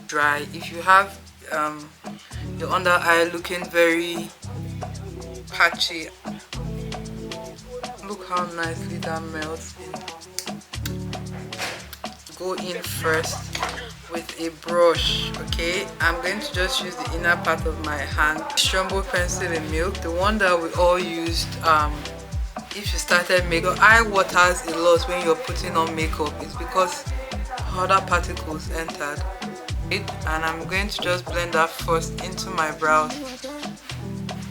dry. If you have your under eye looking very patchy, look how nicely that melts in. Go in first with a brush. Okay, I'm going to just use the inner part of my hand. Jumbo pencil in milk, the one that we all used if you started makeup. Eye waters a lot when you're putting on makeup. It's because other particles entered. And I'm going to just blend that first into my brows.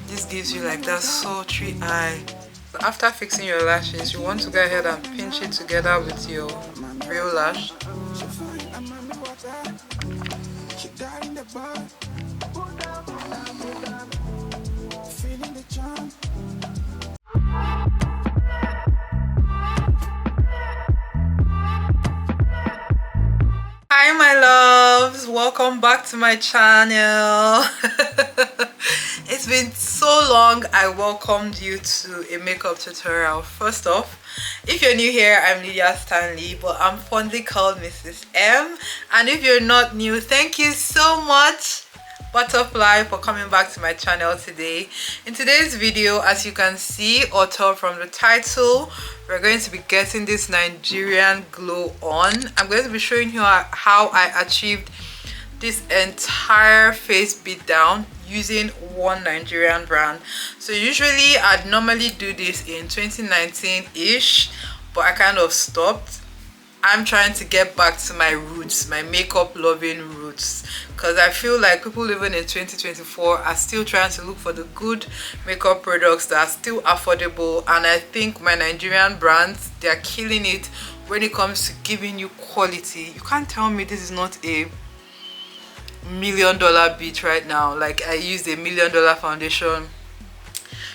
This gives you like that sultry eye. So after fixing your lashes, you want to go ahead and pinch it together with your real lash. Hi my loves, welcome back to my channel. It's been so long. I welcomed you to a makeup tutorial. First off, if you're new here, I'm Lydia Stanley, but I'm fondly called Mrs. M. And if you're not new, thank you so much, Butterfly, for coming back to my channel today. In today's video, as you can see or tell from the title, we're going to be getting this Nigerian glow on. I'm going to be showing you how I achieved this entire face beat down using one Nigerian brand. So usually I'd normally do this in 2019-ish, but I kind of stopped. I'm trying to get back to my roots, my makeup loving roots, because I feel like people living in 2024 are still trying to look for the good makeup products that are still affordable. And I think my Nigerian brands, they're killing it when it comes to giving you quality. You can't tell me this is not a $1 million beat right now. Like, I used a $1 million foundation,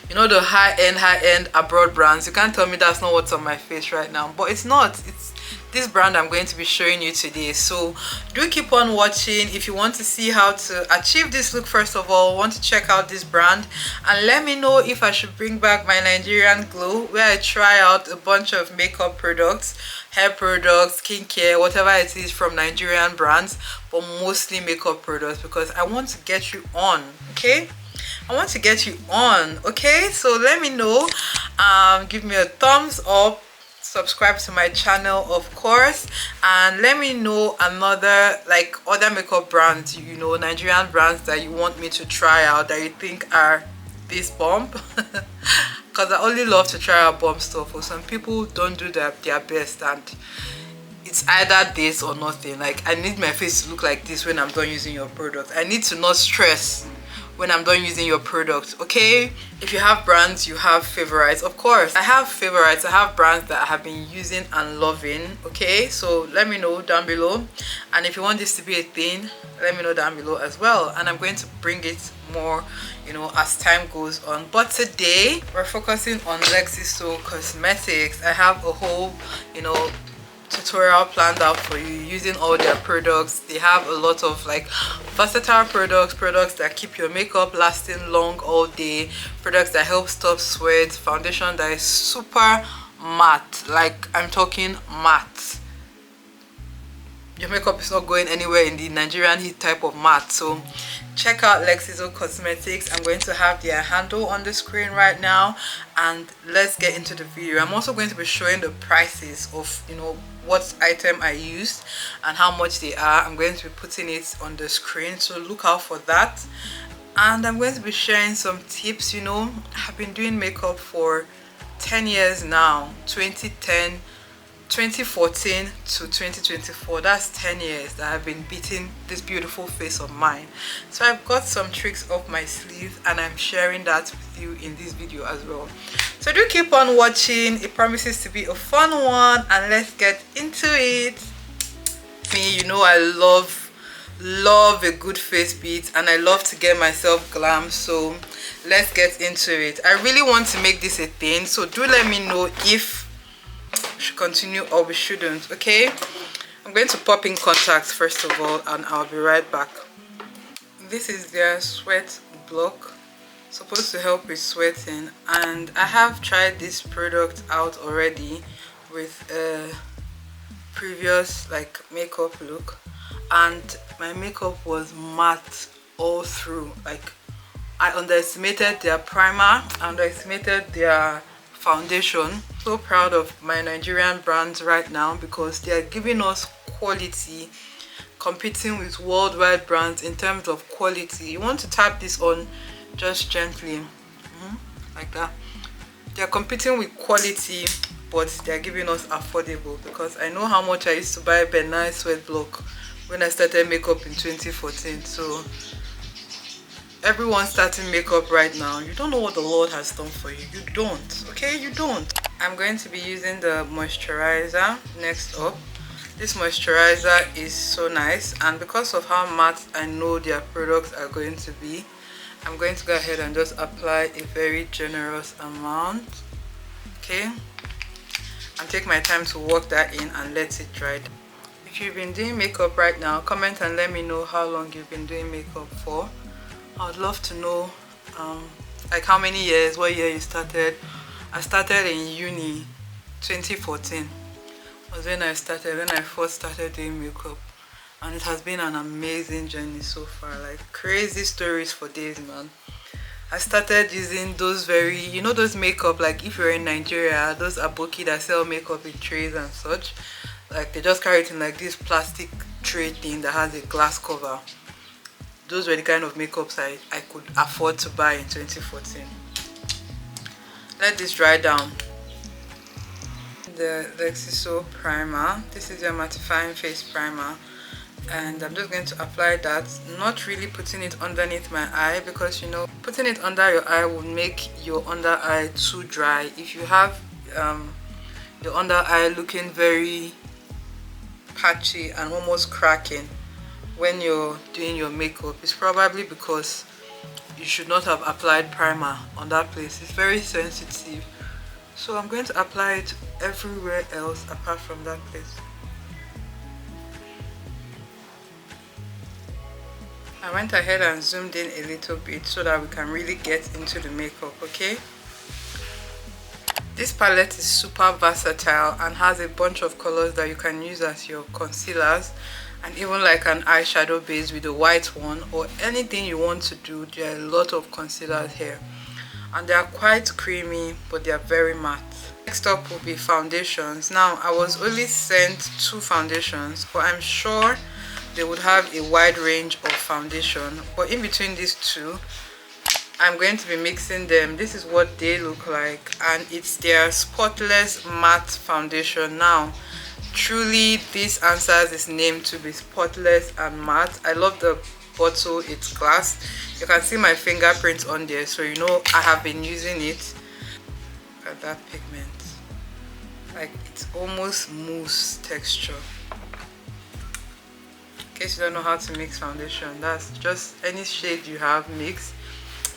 you know, the high-end abroad brands. You can't tell me that's not what's on my face right now, but it's not. It's this brand I'm going to be showing you today. So do keep on watching if you want to see how to achieve this look. First of all, want to check out this brand and let me know if I should bring back my Nigerian glow, where I try out a bunch of makeup products, hair products, skincare, whatever it is from Nigerian brands, but mostly makeup products, because I want to get you on. Okay, I want to get you on. Okay, so let me know. Give me a thumbs up, subscribe to my channel, of course, and let me know another, like, other makeup brands, you know, Nigerian brands that you want me to try out that you think are this bomb. Because I only love to try out bomb stuff. For some people don't do their best, and it's either this or nothing. Like, I need my face to look like this when I'm done using your product. I need to not stress when I'm done using your product. Okay, if you have brands, you have favorites. Of course I have favorites. I have brands that I have been using and loving. Okay, so let me know down below, and if you want this to be a thing, let me know down below as well, and I'm going to bring it more, you know, as time goes on. But today we're focusing on LEXXISSO Cosmetics. I have a whole, you know, tutorial planned out for you using all their products. They have a lot of like versatile products that keep your makeup lasting long all day, products that help stop sweat, foundation that is super matte, like I'm talking matte. Your makeup is not going anywhere in the Nigerian heat type of matte. So check out LEXXISSO Cosmetics. I'm going to have their handle on the screen right now, and let's get into the video. I'm also going to be showing the prices of, you know, what item I used and how much they are. I'm going to be putting it on the screen, so look out for that. And I'm going to be sharing some tips. You know, I've been doing makeup for 10 years now. 2014 to 2024, that's 10 years that I've been beating this beautiful face of mine. So I've got some tricks up my sleeve, and I'm sharing that with you in this video as well. So do keep on watching. It promises to be a fun one, and let's get into it. Me, you know, I love a good face beat, and I love to get myself glam. So let's get into it. I really want to make this a thing, so do let me know if we should continue or we shouldn't. Okay, I'm going to pop in contacts first of all, and I'll be right back. This is their sweat block, supposed to help with sweating, and I have tried this product out already with a previous like makeup look, and my makeup was matte all through. Like, I underestimated their primer, underestimated their foundation. So proud of my Nigerian brands right now because they are giving us quality, competing with worldwide brands in terms of quality. You want to tap this on just gently, like that. They are competing with quality, but they are giving us affordable, because I know how much I used to buy Ben Nye Sweat Block when I started makeup in 2014. So everyone starting makeup right now, you don't know what the Lord has done for you. You don't, okay? You don't. I'm going to be using the moisturizer next up. This moisturizer is so nice, and because of how matte I know their products are going to be, I'm going to go ahead and just apply a very generous amount, okay, and take my time to work that in and let it dry. If you've been doing makeup right now, comment and let me know how long you've been doing makeup for. I would love to know like how many years, what year you started. I started in uni 2014 was when I first started doing makeup, and it has been an amazing journey so far. Like, crazy stories for days, man. I started using those those makeup, like if you're in Nigeria, those aboki that sell makeup in trays and such. Like, they just carry it in like this plastic tray thing that has a glass cover. Those were the kind of makeups I could afford to buy in 2014. Let this dry down. The LEXXISSO primer. This is your mattifying face primer, and I'm just going to apply that, not really putting it underneath my eye, because putting it under your eye will make your under eye too dry. If you have your under eye looking very patchy and almost cracking when you're doing your makeup, it's probably because you should not have applied primer on that place. It's very sensitive. So I'm going to apply it everywhere else apart from that place. I went ahead and zoomed in a little bit so that we can really get into the makeup, okay? This palette is super versatile and has a bunch of colors that you can use as your concealers, and even like an eyeshadow base with a white one, or anything you want to do. There are a lot of concealers here, and they are quite creamy, but they are very matte. Next up will be foundations. Now, I was only sent 2 foundations, but I'm sure they would have a wide range of foundation. But in between these two, I'm going to be mixing them. This is what they look like, and it's their spotless matte foundation. Now, truly, this answers its name to be spotless and matte. I love the bottle, it's glass. You can see my fingerprints on there, so you know I have been using it. Look at that pigment. Like, it's almost mousse texture. In case you don't know how to mix foundation, that's just any shade you have, mix.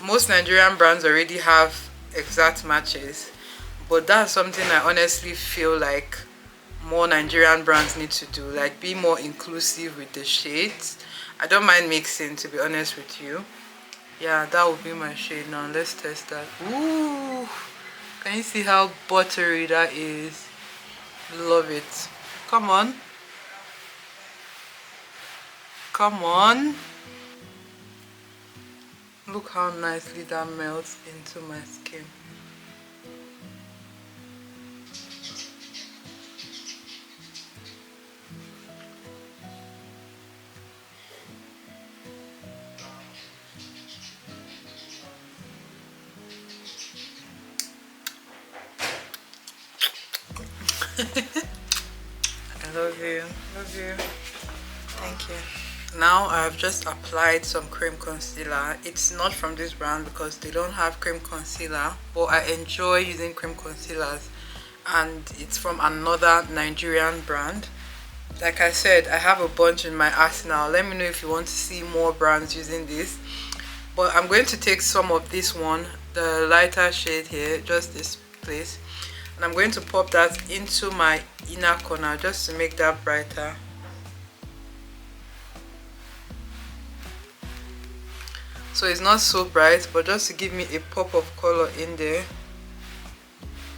Most Nigerian brands already have exact matches, but that's something I honestly feel like more Nigerian brands need to do. Like, be more inclusive with the shades. I don't mind mixing, to be honest with you. Yeah, that would be my shade. Now let's test that. Ooh, can you see how buttery that is? Love it. Come on, come on. Look how nicely that melts into my skin. I love you. Love you. Thank you. Now I've just applied some cream concealer. It's not from this brand because they don't have cream concealer, but I enjoy using cream concealers, and it's from another Nigerian brand. Like I said, I have a bunch in my arsenal. Let me know if you want to see more brands using this. But I'm going to take some of this one, the lighter shade here, just this place, and I'm going to pop that into my inner corner just to make that brighter. So it's not so bright, but just to give me a pop of color in there,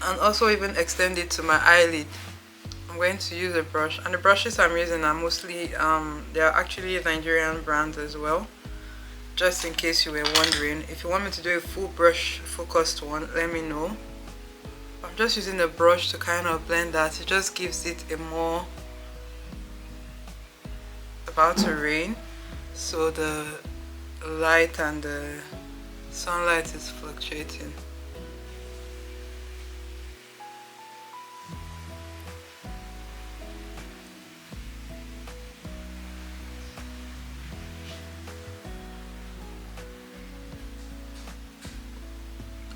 and also even extend it to my eyelid. I'm I'm going to use a brush, and the brushes I'm using are mostly they are actually Nigerian brands as well, just in case you were wondering. If you want me to do a full brush focused one, let me know. I'm just using the brush to kind of blend that. It just gives it a more, about to rain, so the light and the sunlight is fluctuating.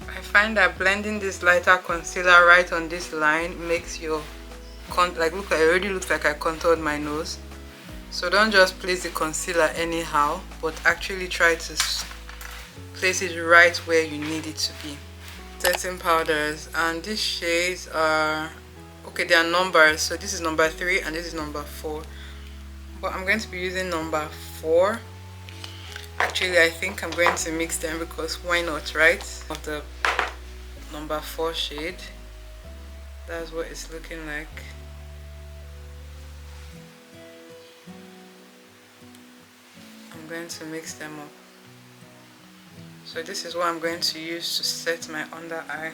I find that blending this lighter concealer right on this line makes your like, look, it already looks like I contoured my nose. So don't just place the concealer anyhow, but actually try to place it right where you need it to be. Setting powders, and these shades are, okay, they are numbers, so this is number 3 and this is number 4, but I'm going to be using number 4. Actually, I think I'm going to mix them, because why not, right? Of the number 4 shade, that's what it's looking like. I'm going to mix them up. So this is what I'm going to use to set my under eye.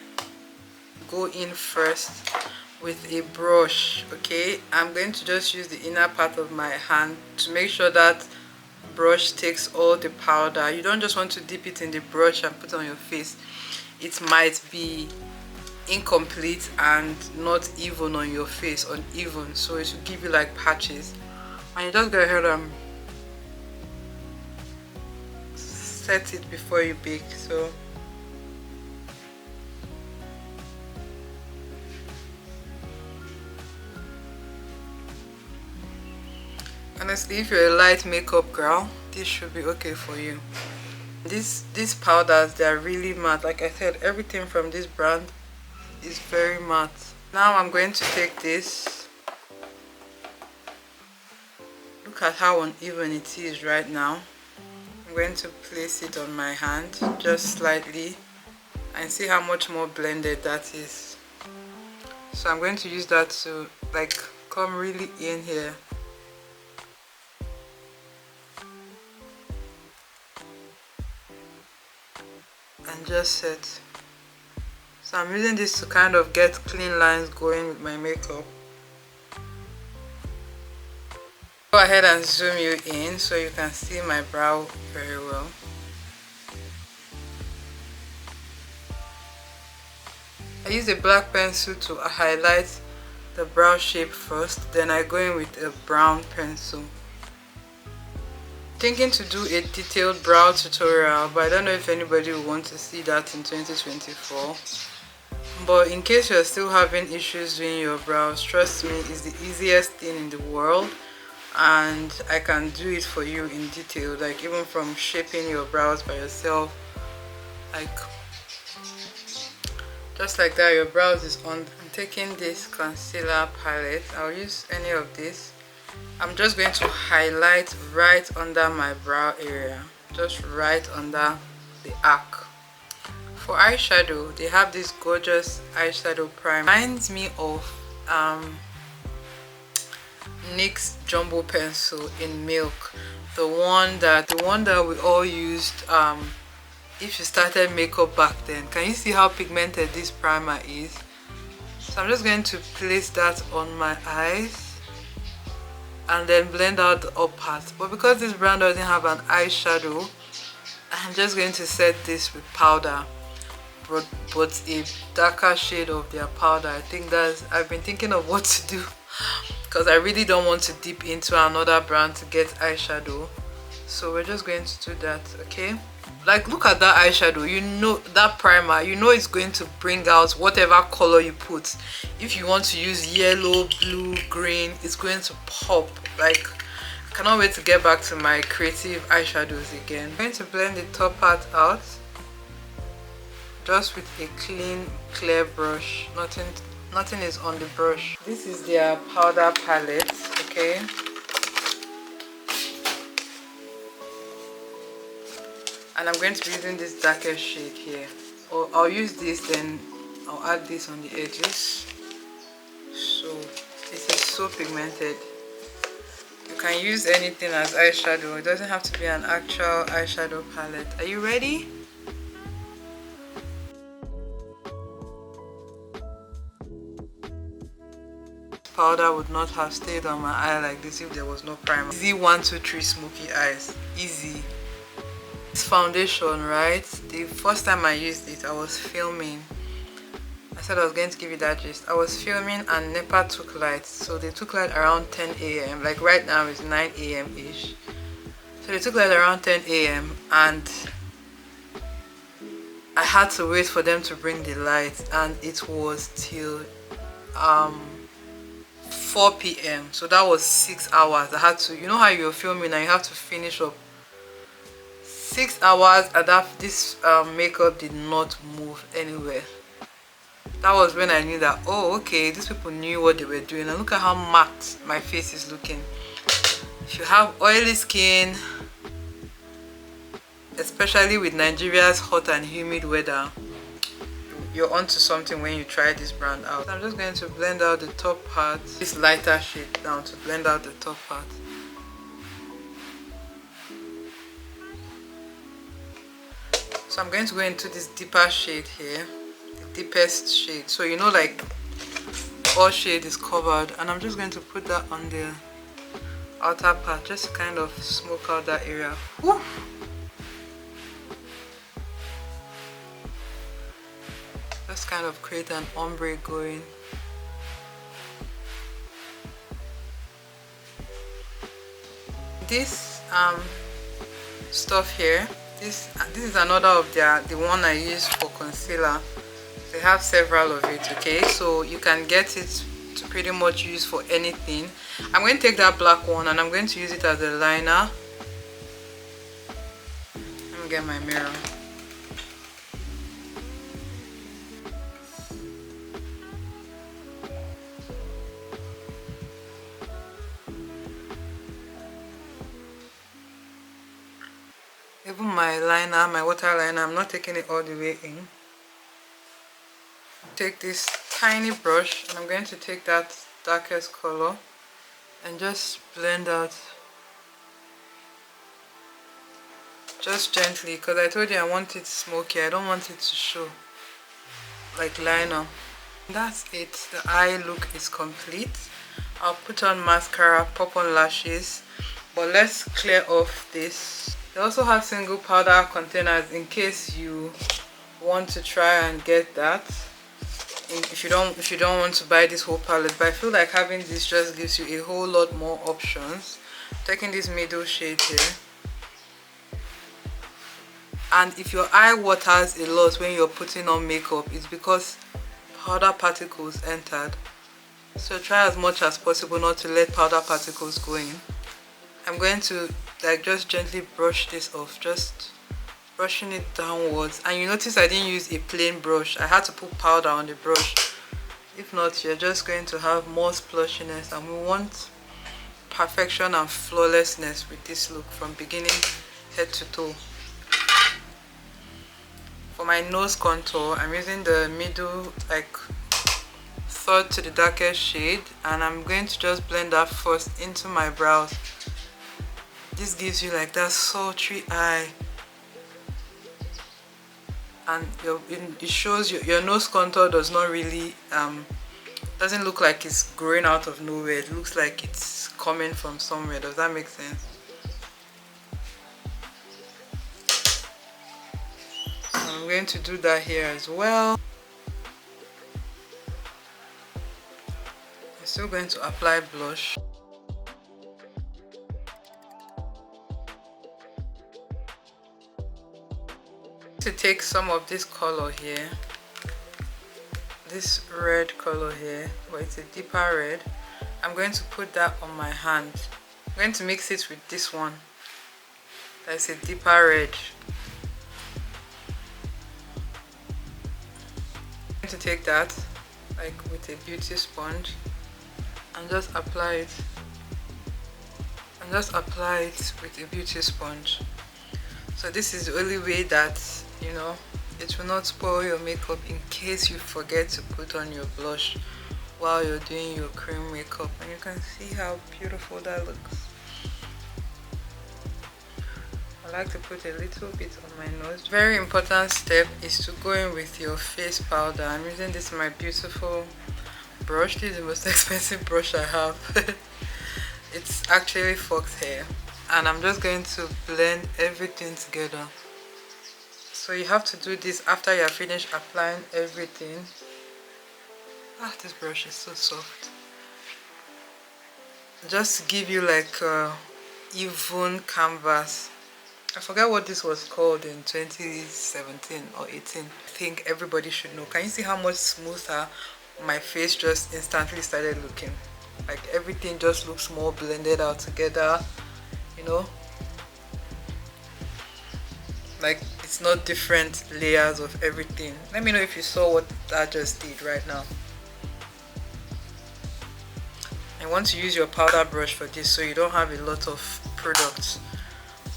Go in first with a brush, okay? I'm going to just use the inner part of my hand to make sure that brush takes all the powder. You don't just want to dip it in the brush and put it on your face. It might be incomplete and not even on your face, uneven, so it will give you like patches. And you just go ahead and set it before you bake. So honestly, if you're a light makeup girl, this should be okay for you. These powders, they are really matte. Like I said, everything from this brand is very matte. Now I'm going to take this. Look at how uneven it is right now. I'm going to place it on my hand just slightly and see how much more blended that is. So I'm going to use that to like come really in here. And just set. So I'm using this to kind of get clean lines going with my makeup. Go ahead and zoom you in so you can see my brow very well. I use a black pencil to highlight the brow shape first, then I go in with a brown pencil. Thinking to do a detailed brow tutorial, but I don't know if anybody will want to see that in 2024. But in case you're still having issues doing your brows, trust me, it's the easiest thing in the world, and I can do it for you in detail, like even from shaping your brows by yourself, like just like that. Your brows is on. I'm taking this concealer palette. I'll use any of this. I'm just going to highlight right under my brow area, just right under the arc. For eyeshadow, they have this gorgeous eyeshadow primer. Reminds me of NYX jumbo pencil in milk, the one that we all used if you started makeup back then. Can you see how pigmented this primer is? So I'm just going to place that on my eyes and then blend out the up part. But because this brand doesn't have an eyeshadow, I'm just going to set this with powder, but a darker shade of their powder. I think I've been thinking of what to do because I really don't want to dip into another brand to get eyeshadow. So we're just going to do that, okay? Like, look at that eyeshadow. You know, that primer, you know it's going to bring out whatever color you put. If you want to use yellow, blue, green, it's going to pop. Like, I cannot wait to get back to my creative eyeshadows again. I'm going to blend the top part out just with a clean, clear brush. Nothing is on the brush. This is their powder palette, okay? And I'm going to be using this darker shade here. Or I'll use this, then I'll add this on the edges. So it is so pigmented. You can use anything as eyeshadow. It doesn't have to be an actual eyeshadow palette. Are you ready? Powder would not have stayed on my eye like this if there was no primer. Easy 1, 2, 3 smoky eyes. Easy. This foundation, right? The first time I used it, I was filming. I said I was going to give you that gist. I was filming and NEPA took light. So they took light around 10 a.m. Like right now it's 9 a.m. ish. So they took light around 10 a.m. and I had to wait for them to bring the light, and it was till 4 p.m. so that was 6 hours. I had to, you know how you're filming and you have to finish up 6 hours, and this makeup did not move anywhere. That was when I knew that, oh okay, these people knew what they were doing. And look at how matte my face is looking. If you have oily skin, especially with Nigeria's hot and humid weather, you're onto something when you try this brand out. I'm just going to blend out the top part, this lighter shade down to blend out the top part. So I'm going to go into this deeper shade here, the deepest shade. So you know, like all shade is covered, and I'm just going to put that on the outer part just to kind of smoke out that area. Woo! Just kind of create an ombre going. This stuff here, this is another of the one I use for concealer. They have several of it, okay, so you can get it to pretty much use for anything. I'm going to take that black one and I'm going to use it as a liner. Let me get my mirror. Even my liner, my water liner, I'm not taking it all the way in. Take this tiny brush and I'm going to take that darkest color and just blend out just gently, because I told you I want it smoky. I don't want it to show like liner. That's it. The eye look is complete. I'll put on mascara, pop on lashes, but let's clear off this. They also have single powder containers in case you want to try and get that. If you don't want to buy this whole palette, but I feel like having this just gives you a whole lot more options. Taking this middle shade here, and if your eye waters a lot when you're putting on makeup, it's because powder particles entered. So try as much as possible not to let powder particles go in. I'm going to like just gently brush this off, just brushing it downwards. And you notice I didn't use a plain brush. I had to put powder on the brush. If not, you're just going to have more splashiness, and we want perfection and flawlessness with this look from beginning head to toe. For my nose contour, I'm using the middle, like third to the darkest shade, and I'm going to just blend that first into my brows. This gives you like that sultry eye, and it shows your nose contour does not really doesn't look like it's growing out of nowhere. It looks like it's coming from somewhere. Does that make sense? I'm going to do that here as well. I'm still going to apply blush. To take some of this color here, this red color here, but it's a deeper red. I'm going to put that on my hand. I'm going to mix it with this one. That's a deeper red. I'm going to take that like with a beauty sponge and just apply it. And just apply it with a beauty sponge. So this is the only way that, you know, it will not spoil your makeup in case you forget to put on your blush while you're doing your cream makeup, and you can see how beautiful that looks. I like to put a little bit on my nose. Very important step is to go in with your face powder. I'm using this my beautiful brush. This is the most expensive brush I have. It's actually fox hair, and I'm just going to blend everything together. So you have to do this after you're finished applying everything. Ah, this brush is so soft. Just to give you like a even canvas. I forget what this was called in 2017 or 18. I think everybody should know. Can you see how much smoother my face just instantly started looking? Like everything just looks more blended out together, you know? Like it's not different layers of everything. Let me know if you saw what that just did right now. I want to use your powder brush for this so you don't have a lot of products,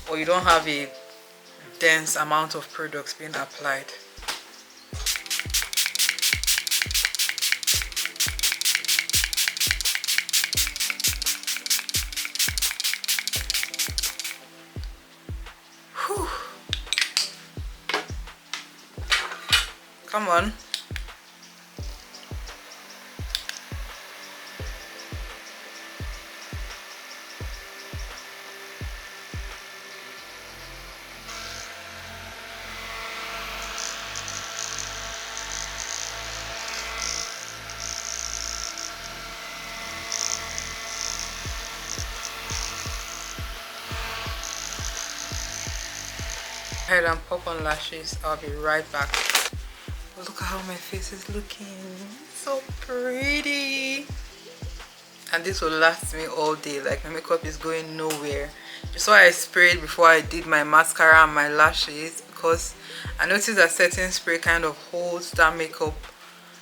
or you don't have a dense amount of products being applied. Whew. Come on. Head and pop on lashes. I'll be right back. Look at how my face is looking. So pretty. And this will last me all day. Like my makeup is going nowhere. Just why I sprayed before I did my mascara and my lashes, because I noticed that setting spray kind of holds that makeup,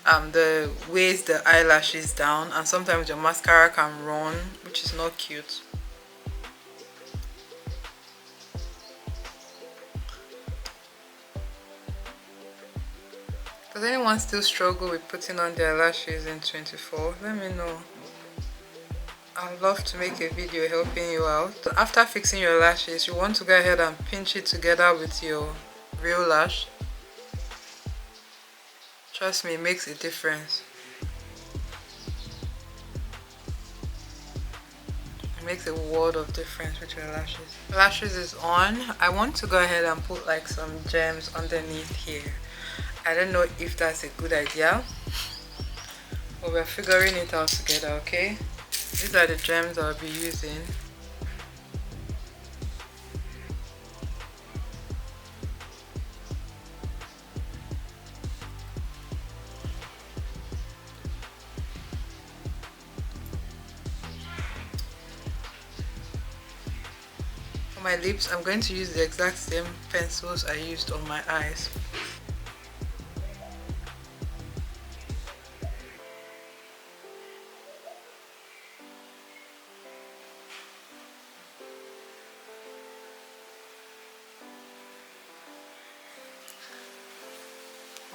the weighs the eyelashes down, and sometimes your mascara can run, which is not cute. Does anyone still struggle with putting on their lashes in 24? Let me know. I'd love to make a video helping you out. So after fixing your lashes, you want to go ahead and pinch it together with your real lash. Trust me, it makes a difference. It makes a world of difference with your lashes. Lashes is on. I want to go ahead and put like some gems underneath here. I don't know if that's a good idea, but we're figuring it out together, okay? These are the gems I'll be using. For my lips, I'm going to use the exact same pencils I used on my eyes.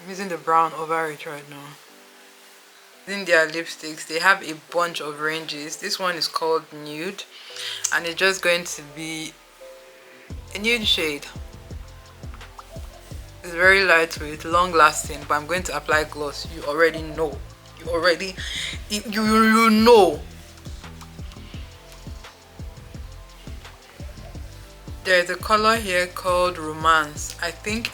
I'm using the brown over it right now. In their lipsticks, they have a bunch of ranges. This one is called Nude, and it's just going to be a nude shade. It's very lightweight, long lasting, but I'm going to apply gloss. You already know. You know. There's a color here called Romance. I think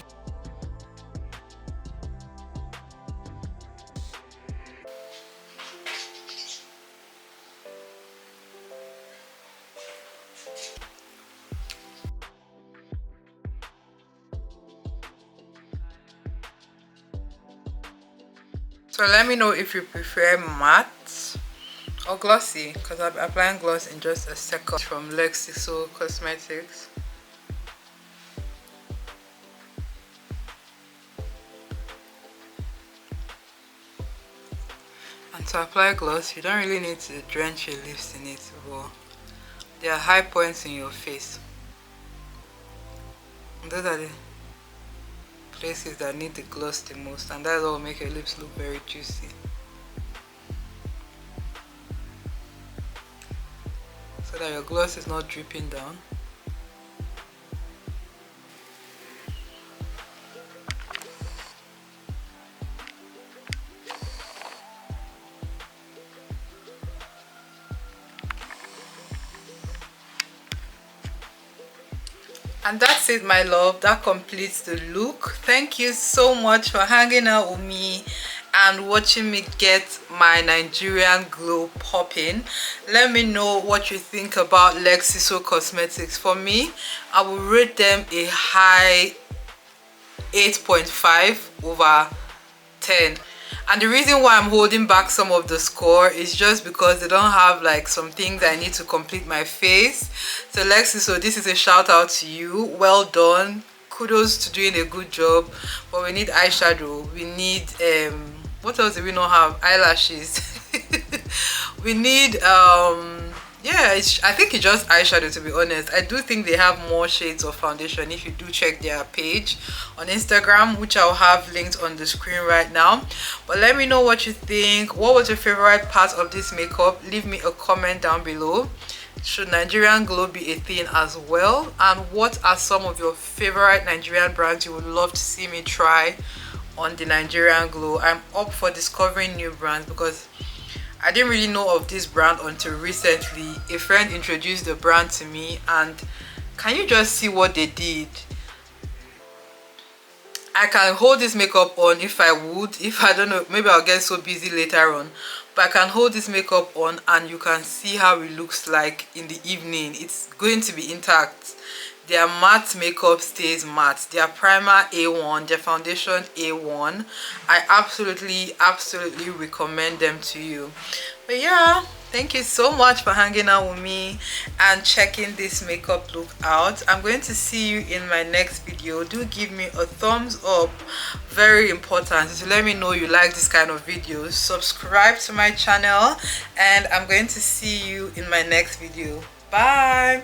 so. Let me know if you prefer matte or glossy, because I'll be applying gloss in just a second. From LEXXISSO Cosmetics. And to apply gloss, you don't really need to drench your lips in it, but there are high points in your face. And those are the places that need the gloss the most, and that's what will make your lips look very juicy. so that your gloss is not dripping down. And that's it, my love. That completes the look. Thank you so much for hanging out with me and watching me get my Nigerian glow popping. Let me know what you think about LEXXISSO Cosmetics. For me, I will rate them a high 8.5 over 10. And the reason why I'm holding back some of the score is just because they don't have like some things I need to complete my face. So LEXXISSO, this is a shout out to you. Well done. Kudos to doing a good job. But we need eyeshadow. We need what else do we not have? Eyelashes. We need yeah, I think it's just eyeshadow, to be honest. I do think they have more shades of foundation if you do check their page on Instagram, which I'll have linked on the screen right now. But let me know what you think. What was your favorite part of this makeup? Leave me a comment down below. Should Nigerian glow be a thing as well? And what are some of your favorite Nigerian brands you would love to see me try on the Nigerian glow? I'm up for discovering new brands because I didn't really know of this brand until recently. A friend introduced the brand to me, and can you just see what they did? I can hold this makeup on if I would. If I don't know, maybe I'll get so busy later on. But I can hold this makeup on and you can see how it looks like in the evening. It's going to be intact. Their matte makeup stays matte. Their primer A1, their foundation A1. I absolutely recommend them to you. But yeah, thank you so much for hanging out with me and checking this makeup look out. I'm going to see you in my next video. Do give me a thumbs up. Very important to let me know you like this kind of videos. Subscribe to my channel, and I'm going to see you in my next video. Bye.